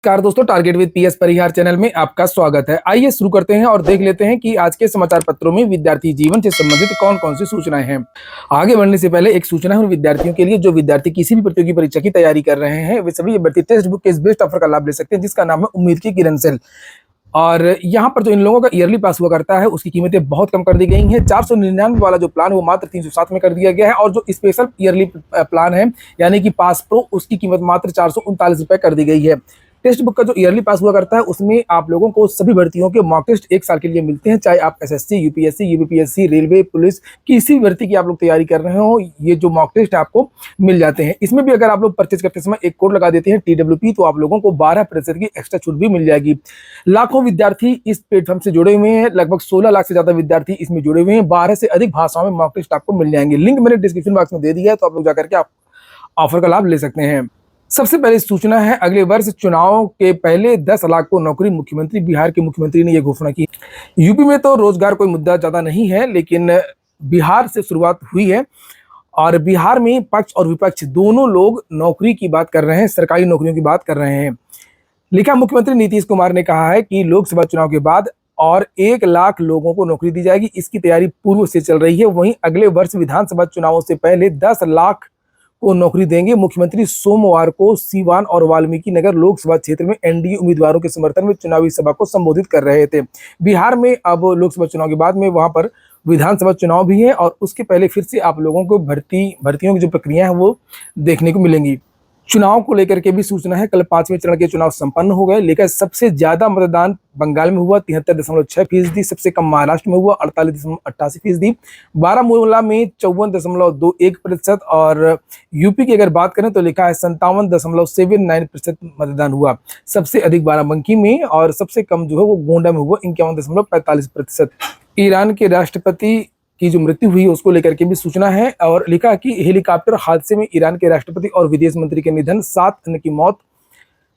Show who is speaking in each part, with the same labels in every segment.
Speaker 1: नमस्कार दोस्तों, target with PS Parihar channel में आपका स्वागत है। आइए शुरू करते हैं और देख लेते हैं कि आज के समाचार पत्रों में विद्यार्थी जीवन से संबंधित कौन कौन सी सूचनाएं हैं। आगे बढ़ने से पहले एक सूचना है उन विद्यार्थियों के लिए जो विद्यार्थी किसी भी प्रतियोगी परीक्षा की तैयारी कर रहे हैं। वे सभी अभ्यर्थी टेक्स्ट बुक के इस बेस्ट ऑफर का लाभ ले सकते हैं जिसका नाम है उम्मीद की किरण सेल। और यहाँ पर जो इन लोगों का ईयरली पास हुआ करता है उसकी कीमतें बहुत कम कर दी गई हैं। 499 वाला जो प्लान वो मात्र 307 में कर दिया गया है और जो स्पेशल ईयरली प्लान है यानी कि पास प्रो उसकी कीमत मात्र 439 रुपये कर दी गई है। टेक्स्ट बुक का जो ईयरली पास हुआ करता है उसमें आप लोगों को सभी भर्तियों के मॉक टेस्ट 1 साल के लिए मिलते हैं, चाहे आप SSC, UPSC, UPPSC, railway, police, किसी भी भर्ती की आप लोग तैयारी कर रहे हो, ये जो मॉक टेस्ट आपको मिल जाते हैं। इसमें भी अगर आप लोग परचेज करते समय एक कोड लगा देते हैं TWP तो आप लोगों को 12% की एक्स्ट्रा छूट भी मिल जाएगी। लाखों विद्यार्थी इस प्लेटफॉर्म से जुड़े हुए हैं, लगभग 16 लाख से ज्यादा विद्यार्थी इसमें जुड़े हुए हैं। 12 से अधिक भाषाओं में मॉक टेस्ट आपको मिल जाएंगे। लिंक मैंने डिस्क्रिप्शन बॉक्स में दे दिया है, तो आप लोग जाकर के आप ऑफर का लाभ ले सकते हैं। सबसे पहले सूचना है, अगले वर्ष चुनाव के पहले 10 लाख को नौकरी। मुख्यमंत्री, बिहार के मुख्यमंत्री ने यह घोषणा की। यूपी में तो रोजगार कोई मुद्दा ज्यादा नहीं है, लेकिन बिहार से शुरुआत हुई है और बिहार में पक्ष और विपक्ष दोनों लोग नौकरी की बात कर रहे हैं, सरकारी नौकरियों की बात कर रहे हैं। लिखा, मुख्यमंत्री नीतीश कुमार ने कहा है कि लोकसभा चुनाव के बाद और 1 लाख लोगों को नौकरी दी जाएगी। इसकी तैयारी पूर्व से चल रही है। वहीं अगले वर्ष विधानसभा चुनावों से पहले 10 लाख को नौकरी देंगे। मुख्यमंत्री सोमवार को सीवान और वाल्मीकि नगर लोकसभा क्षेत्र में एनडीए उम्मीदवारों के समर्थन में चुनावी सभा को संबोधित कर रहे थे। बिहार में अब लोकसभा चुनाव के बाद में वहां पर विधानसभा चुनाव भी है और उसके पहले फिर से आप लोगों को भर्तियों की जो प्रक्रिया है वो देखने को मिलेंगी। चुनाव को लेकर के भी सूचना है। कल 5वें चरण के चुनाव संपन्न हो गए, लेकिन सबसे ज्यादा मतदान बंगाल में हुआ 73.6%, सबसे कम महाराष्ट्र में हुआ 48.88%, बारामूला में 54.21% और यूपी की अगर बात करें तो लिखा है 57.79% मतदान हुआ। सबसे अधिक बाराबंकी में और सबसे कम जो है वो गोंडा में हुआ 51.45%। ईरान के राष्ट्रपति की जो मृत्यु हुई उसको लेकर के भी सूचना है और लिखा कि हेलीकॉप्टर हादसे में ईरान के राष्ट्रपति और विदेश मंत्री के निधन, 7 अन्य की मौत।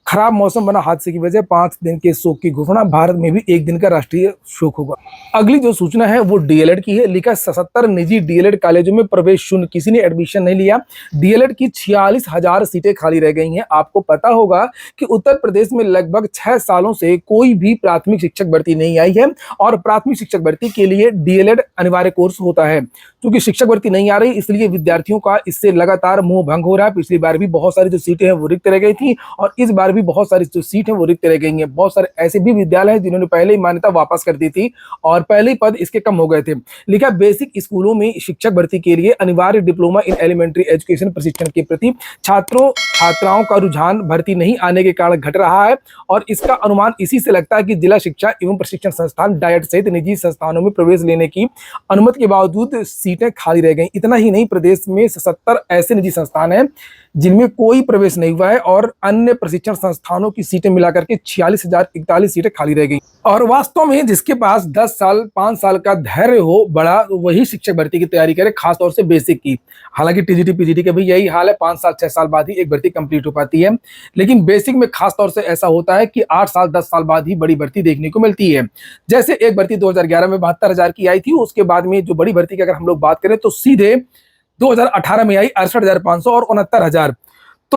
Speaker 1: खराब मौसम बना हादसे की वजह, 5 दिन के शोक की घोषणा। भारत में भी 1 दिन का राष्ट्रीय शोक होगा। अगली जो सूचना है वो डीएलएड की है। लिखा 77 निजी डीएलएड कॉलेजों में प्रवेश शून्य, किसी ने एडमिशन नहीं लिया। डीएलएड की 46,000 सीटें खाली रह गई हैं। आपको पता होगा कि उत्तर प्रदेश में लगभग 6 सालों से कोई भी प्राथमिक शिक्षक भर्ती नहीं आई है और प्राथमिक शिक्षक भर्ती के लिए डीएलएड अनिवार्य कोर्स होता है। क्योंकि शिक्षक भर्ती नहीं आ रही इसलिए विद्यार्थियों का इससे लगातार मुंह भंग हो रहा है। पिछली बार भी बहुत सारी जो सीटें हैं वो रिक्त रह गई थी और इस बार भी बहुत सारी जो सीट है वो रिक्त रह गई हैं। बहुत सारे ऐसे भी विद्यालय हैं जिन्होंने पहले ही मान्यता वापस कर दी थी और पहले ही पद इसके कम हो गए थे। लिखा, बेसिक स्कूलों में शिक्षक भर्ती के लिए अनिवार्य डिप्लोमा इन एलिमेंट्री एजुकेशन प्रशिक्षण के प्रति छात्राओं का रुझान भर्ती नहीं आने के कारण घट रहा है और इसका अनुमान इसी से लगता है कि जिला शिक्षा एवं प्रशिक्षण संस्थान डायट सहित निजी संस्थानों में प्रवेश लेने की अनुमति के बावजूद सीटें खाली रह गई। इतना ही नहीं, प्रदेश में 77 ऐसे निजी संस्थान हैं जिनमें कोई प्रवेश नहीं हुआ है और अन्य प्रशिक्षण संस्थानों की सीटें मिलाकर के 46,041 सीटें खाली रह गई। और वास्तव में जिसके पास 10 साल 5 साल का धैर्य हो बड़ा, वही शिक्षक भर्ती की तैयारी करे, खासतौर से बेसिक की। हालांकि टीजीटी पीजीटी का भी यही हाल है, 5 साल 6 साल बाद ही एक भर्ती कंप्लीट हो पाती है, लेकिन बेसिक में खासतौर से ऐसा होता है कि 8 साल 10 साल बाद ही बड़ी भर्ती देखने को मिलती है। जैसे एक भर्ती 2011 में 72,000 की आई थी, उसके बाद में जो बड़ी भर्ती की अगर हम लोग बात करें तो सीधे 2018 में आई 68,500 और 69,000। तो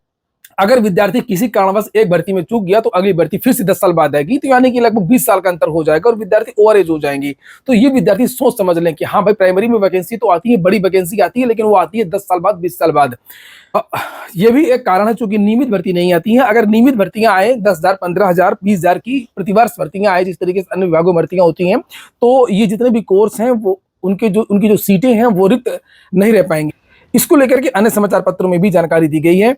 Speaker 1: अगर विद्यार्थी किसी कारणवश एक भर्ती में चूक गया तो अगली भर्ती फिर से 10 साल बाद आएगी, तो यानी कि लगभग 20 साल का अंतर हो जाएगा और विद्यार्थी ओवर एज हो जाएंगे। तो ये विद्यार्थी सोच समझ लें कि हाँ भाई, प्राइमरी में वैकेंसी तो आती है, बड़ी वैकेंसी आती है, लेकिन वो आती है 10 साल बाद, 20 साल बाद। ये भी एक कारण है चूंकि नियमित भर्ती नहीं आती है। अगर नियमित भर्तियां आए 10,000, 15,000, 20,000 की प्रतिवर्ष भर्तियां आए, जिस तरीके से अन्य विभागों में भर्तियां होती हैं, तो ये जितने भी कोर्स हैं वो उनकी जो सीटें हैं वो रिक्त नहीं रह पाएंगी। इसको लेकर के अन्य समाचार पत्रों में भी जानकारी दी गई है।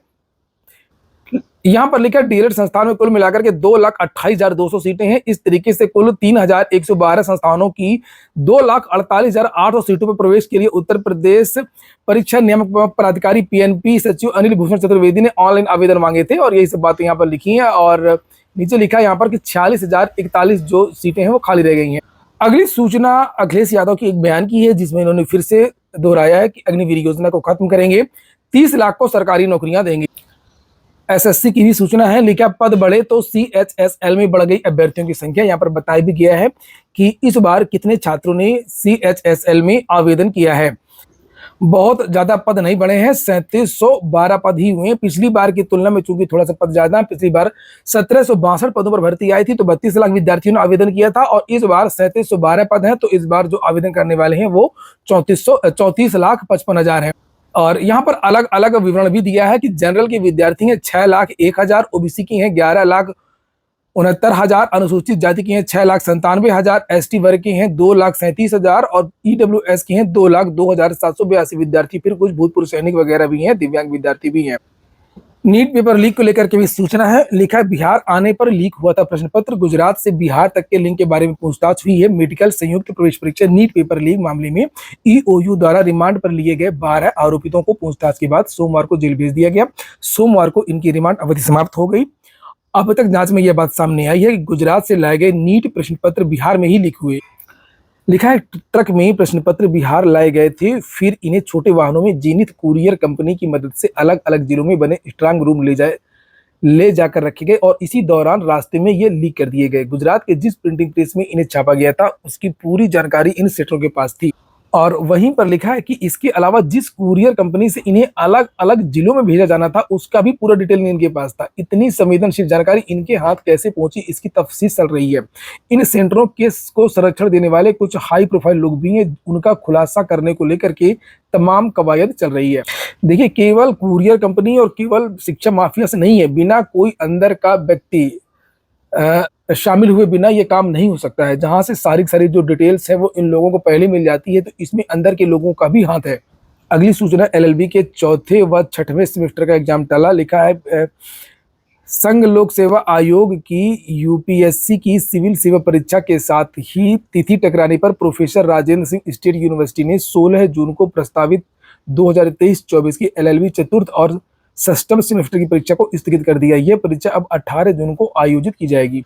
Speaker 1: यहां पर लिखा, डीएलएड संस्थान में कुल मिलाकर के 2,28,200 सीटें हैं। इस तरीके से कुल 3,112 संस्थानों की 2,48,800 सीटों पर प्रवेश के लिए उत्तर प्रदेश परीक्षा नियामक प्राधिकारी PNP सचिव अनिल भूषण चतुर्वेदी ने ऑनलाइन आवेदन मांगे थे और यही सब बातें यहाँ पर लिखी हैं। और नीचे लिखा है यहाँ पर कि 46,041 जो सीटें हैं वो खाली रह गई हैं। अगली सूचना अखिलेश यादव की एक बयान की है जिसमें इन्होंने फिर से दोहराया है कि अग्निवीर योजना को खत्म करेंगे, 30 लाख को सरकारी नौकरियां देंगे। एसएससी की भी सूचना है। लिखा, पद बढ़े तो CHSL में बढ़ गई अभ्यर्थियों की संख्या। यहाँ पर बताया भी गया है कि इस बार कितने छात्रों ने CHSL में आवेदन किया है। बहुत ज्यादा पद नहीं बढ़े हैं, 3712 पद ही हुए हैं। पिछली बार की तुलना में चूंकि थोड़ा सा पद ज्यादा है, पिछली बार 1762 पदों पर भर्ती आई थी, तो 32 लाख विद्यार्थियों ने आवेदन किया था, और इस बार 3712 पद हैं, तो इस बार जो आवेदन करने वाले हैं वो 34,55,000 है। और यहाँ पर अलग अलग विवरण भी दिया है कि जनरल के विद्यार्थी हैं 6,01,000, ओबीसी की हैं 11,69,000, अनुसूचित जाति की हैं 6,97,000, एसटी वर्ग की हैं 2,37,000 और ईडब्ल्यूएस की हैं 2,02,782 विद्यार्थी। फिर कुछ भूतपूर्व सैनिक वगैरह भी हैं, दिव्यांग विद्यार्थी भी हैं। नीट पेपर लीक को लेकर के भी सूचना है, लिखा है बिहार आने पर लीक हुआ था प्रश्न पत्र, गुजरात से बिहार तक के लिंक के बारे में पूछताछ हुई है। मेडिकल संयुक्त प्रवेश परीक्षा नीट पेपर लीक मामले में ईओयू द्वारा रिमांड पर लिए गए 12 आरोपितों को पूछताछ के बाद सोमवार को जेल भेज दिया गया। सोमवार को इनकी रिमांड अवधि समाप्त हो गई। अब तक जांच में यह बात सामने आई है कि गुजरात से लाए गए नीट प्रश्न पत्र बिहार में ही लीक हुए। लिखा है ट्रक में प्रश्न पत्र बिहार लाए गए थे, फिर इन्हें छोटे वाहनों में जीनित कुरियर कंपनी की मदद से अलग अलग जिलों में बने स्ट्रांग रूम ले जाकर रखे गए, और इसी दौरान रास्ते में ये लीक कर दिए गए। गुजरात के जिस प्रिंटिंग प्रेस में इन्हें छापा गया था उसकी पूरी जानकारी इन सेटरों के पास थी, और वहीं पर लिखा है कि इसके अलावा जिस कुरियर कंपनी से इन्हें अलग अलग जिलों में भेजा जाना था उसका भी पूरा डिटेल इनके पास था। इतनी संवेदनशील जानकारी इनके हाथ कैसे पहुंची, इसकी तफ्तीश चल रही है। इन सेंटरों को संरक्षण देने वाले कुछ हाई प्रोफाइल लोग भी हैं, उनका खुलासा करने को लेकर के तमाम कवायद चल रही है। देखिए, केवल कुरियर कंपनी और केवल शिक्षा माफिया से नहीं है, बिना कोई अंदर का व्यक्ति शामिल हुए बिना ये काम नहीं हो सकता है। जहां से सारी जो डिटेल्स है वो इन लोगों को पहले मिल जाती है, तो इसमें अंदर के लोगों का भी हाथ है। अगली सूचना, एलएलबी के चौथे व छठवें सेमेस्टर का एग्जाम टला। लिखा है संघ लोक सेवा आयोग की यूपीएससी की सिविल सेवा परीक्षा के साथ ही तिथि टकराने पर professor Rajendra Singh state university ने 16 जून को प्रस्तावित 2023-24 की एलएलबी चतुर्थ और षष्ठम सेमेस्टर की परीक्षा को स्थगित कर दिया। यह परीक्षा अब 18 जून को आयोजित की जाएगी।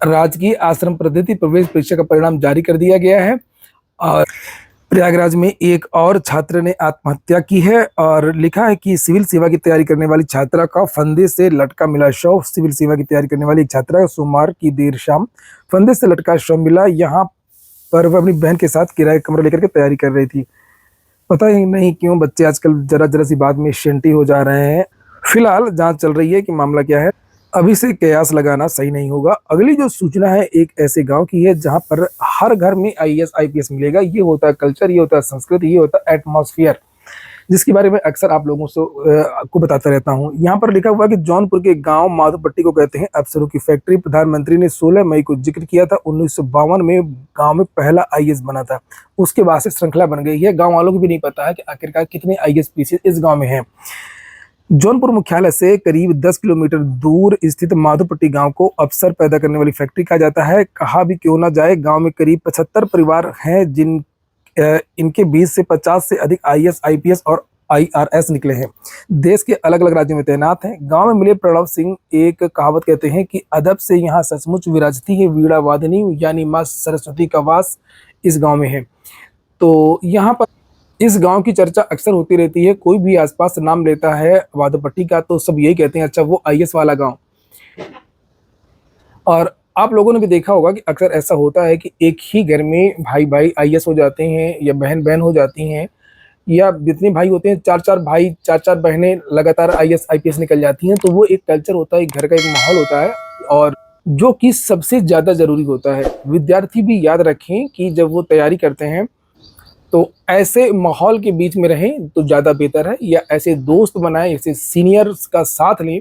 Speaker 1: राजकीय आश्रम पद्धति प्रवेश परीक्षा का परिणाम जारी कर दिया गया है, और प्रयागराज में एक और छात्र ने आत्महत्या की है, और लिखा है कि सिविल सेवा की तैयारी करने वाली छात्रा का फंदे से लटका मिला शव। सिविल सेवा की तैयारी करने वाली एक छात्रा का सोमवार की देर शाम फंदे से लटका शव मिला। यहाँ पर वह अपनी बहन के साथ किराए कमरा लेकर के तैयारी कर रही थी। पता ही नहीं क्यों बच्चे आजकल जरा सी बात में शेंटी हो जा रहे हैं। फिलहाल जांच चल रही है कि मामला क्या है, अभी से कयास लगाना सही नहीं होगा। अगली जो सूचना है एक ऐसे गांव की है जहां पर हर घर में आईएएस आईपीएस मिलेगा। ये होता है कल्चर, ये होता है संस्कृति, ये होता है एटमॉस्फेयर, जिसके बारे में अक्सर आप लोगों को बताता रहता हूं। यहाँ पर लिखा हुआ है कि जौनपुर के गांव माधोपट्टी को कहते हैं अफसरों की फैक्ट्री। प्रधानमंत्री ने 16 मई को जिक्र किया था, 1952 में गांव में पहला आईएएस बना था। उसके बाद से श्रृंखला बन गई है। गाँव वालों को भी नहीं पता है कि आखिरकार कितने आईएएस पीसीएस इस गाँव में है। जौनपुर मुख्यालय से करीब 10 किलोमीटर दूर स्थित माधोपट्टी गांव को अवसर पैदा करने वाली फैक्ट्री कहा जाता है। कहा भी क्यों ना जाए, गांव में करीब 75 परिवार हैं जिन इनके 20 से 50 से अधिक आईएएस आईपीएस और आईआरएस निकले हैं। देश के अलग अलग राज्यों में तैनात हैं। गांव में मिले प्रणव सिंह एक कहावत कहते हैं कि अदब से यहाँ सचमुच विराजती है वीणा वादनी, यानी माँ सरस्वती का वास इस गाँव में है। तो यहाँ पर इस गांव की चर्चा अक्सर होती रहती है। कोई भी आसपास नाम लेता है माधोपट्टी का तो सब यही कहते हैं अच्छा वो आईएएस वाला गांव। और आप लोगों ने भी देखा होगा कि अक्सर ऐसा होता है कि एक ही घर में भाई भाई आईएएस हो जाते हैं, या बहन बहन हो जाती हैं, या जितने भाई होते हैं 4-4 भाई 4-4 बहनें लगातार आईएएस आईपीएस निकल जाती हैं। तो वो एक कल्चर होता है, एक घर का एक माहौल होता है, और जो कि सबसे ज्यादा जरूरी होता है। विद्यार्थी भी याद रखें कि जब वो तैयारी करते हैं तो ऐसे माहौल के बीच में रहें तो ज़्यादा बेहतर है, या ऐसे दोस्त बनाएं, ऐसे सीनियर्स का साथ लें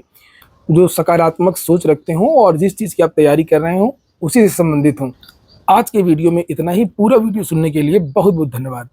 Speaker 1: जो सकारात्मक सोच रखते हों और जिस चीज़ की आप तैयारी कर रहे हों उसी से संबंधित हों। आज के वीडियो में इतना ही। पूरा वीडियो सुनने के लिए बहुत बहुत धन्यवाद।